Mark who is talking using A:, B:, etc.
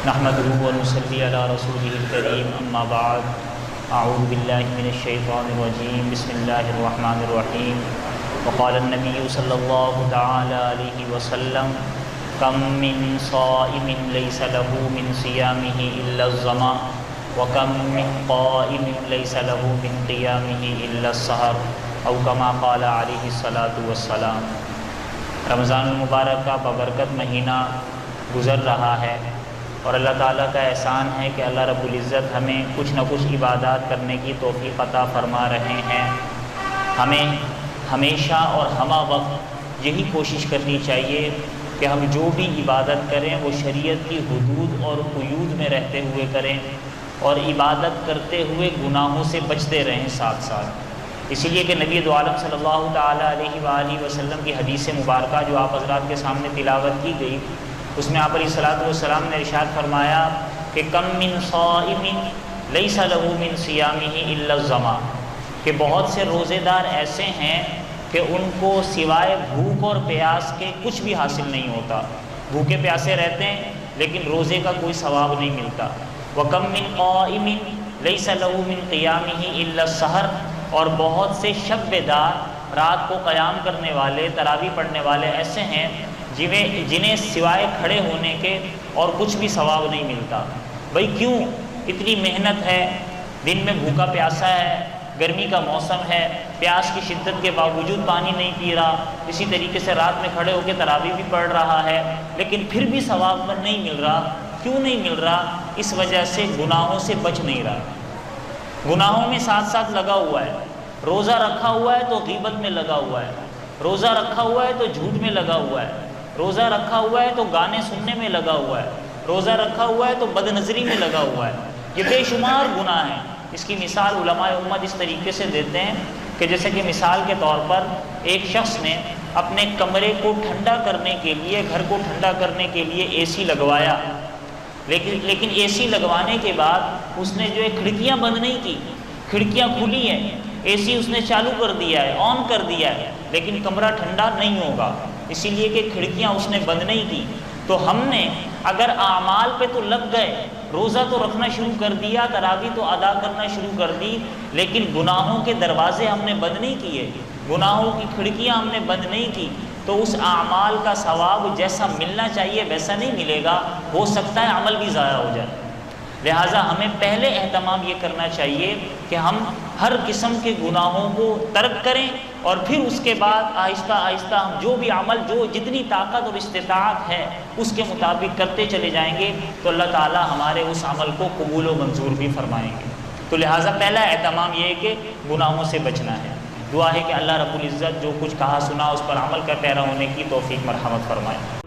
A: نحمده ونصلي على رسوله الكريم اما بعد اعوذ باللہ من الشیطان الرجیم بسم اللہ الرحمن الرحیم وقال النبی صلی اللہ تعالی علیہ وسلم کم من صائم لیس له من صیامه الا الظما وکم من قائم لیس له من قیامه الا السحر او کما قال علیہ الصلاۃ والسلام۔ رمضان المبارک کا بابرکت مہینہ گزر رہا ہے اور اللہ تعالیٰ کا احسان ہے کہ اللہ رب العزت ہمیں کچھ نہ کچھ عبادات کرنے کی توفیق عطا فرما رہے ہیں۔ ہمیں ہمیشہ اور ہمہ وقت یہی کوشش کرنی چاہیے کہ ہم جو بھی عبادت کریں وہ شریعت کی حدود اور قیود میں رہتے ہوئے کریں اور عبادت کرتے ہوئے گناہوں سے بچتے رہیں ساتھ ساتھ۔ اسی لیے کہ نبی دو عالم صلی اللہ تعالیٰ علیہ وآلہ وسلم کی حدیث مبارکہ جو آپ حضرات کے سامنے تلاوت کی گئی، اس میں آپ علیہ الصلوۃ والسلام نے ارشاد فرمایا کہ کم من صائم لیس له من صیامه الا الظما، کہ بہت سے روزے دار ایسے ہیں کہ ان کو سوائے بھوک اور پیاس کے کچھ بھی حاصل نہیں ہوتا، بھوکے پیاسے رہتے ہیں لیکن روزے کا کوئی ثواب نہیں ملتا۔ وکم من قائم لیس له من قیامه الا السحر، اور بہت سے شب بیدار رات کو قیام کرنے والے تراویح پڑھنے والے ایسے ہیں جنہیں سوائے کھڑے ہونے کے اور کچھ بھی ثواب نہیں ملتا۔ بھئی کیوں؟ اتنی محنت ہے، دن میں بھوکا پیاسا ہے، گرمی کا موسم ہے، پیاس کی شدت کے باوجود پانی نہیں پی رہا، اسی طریقے سے رات میں کھڑے ہو کے تراویح بھی پڑھ رہا ہے لیکن پھر بھی ثواب پر نہیں مل رہا۔ کیوں نہیں مل رہا؟ اس وجہ سے گناہوں سے بچ نہیں رہا، گناہوں میں ساتھ ساتھ لگا ہوا ہے۔ روزہ رکھا ہوا ہے تو غیبت میں لگا ہوا ہے، روزہ رکھا ہوا ہے تو جھوٹ میں لگا ہوا ہے، روزہ رکھا ہوا ہے تو گانے سننے میں لگا ہوا ہے، روزہ رکھا ہوا ہے تو بد نظری میں لگا ہوا ہے۔ یہ بے شمار گناہ ہیں۔ اس کی مثال علماء امت اس طریقے سے دیتے ہیں کہ جیسے کہ مثال کے طور پر ایک شخص نے اپنے کمرے کو ٹھنڈا کرنے کے لیے، گھر کو ٹھنڈا کرنے کے لیے اے سی لگوایا، لیکن اے سی لگوانے کے بعد اس نے جو ہے کھڑکیاں بند نہیں کی، کھڑکیاں کھلی ہیں، اے سی اس نے چالو کر دیا ہے، آن کر دیا ہے، لیکن کمرہ ٹھنڈا نہیں ہوگا اسی لیے کہ کھڑکیاں اس نے بند نہیں کی۔ تو ہم نے اگر اعمال پہ تو لگ گئے، روزہ تو رکھنا شروع کر دیا، تراویح تو ادا کرنا شروع کر دی، لیکن گناہوں کے دروازے ہم نے بند نہیں کیے، گناہوں کی کھڑکیاں ہم نے بند نہیں کی، تو اس اعمال کا ثواب جیسا ملنا چاہیے ویسا نہیں ملے گا، ہو سکتا ہے عمل بھی ضائع ہو جائے۔ لہٰذا ہمیں پہلے اہتمام یہ کرنا چاہیے کہ ہم ہر قسم کے گناہوں کو ترک کریں اور پھر اس کے بعد آہستہ آہستہ ہم جو بھی عمل جو جتنی طاقت اور استطاعت ہے اس کے مطابق کرتے چلے جائیں گے تو اللہ تعالیٰ ہمارے اس عمل کو قبول و منظور بھی فرمائیں گے۔ تو لہٰذا پہلا اہتمام یہ ہے کہ گناہوں سے بچنا ہے۔ دعا ہے کہ اللہ رب العزت جو کچھ کہا سنا اس پر عمل کا پیرا ہونے کی توفیق مرحمت فرمائے۔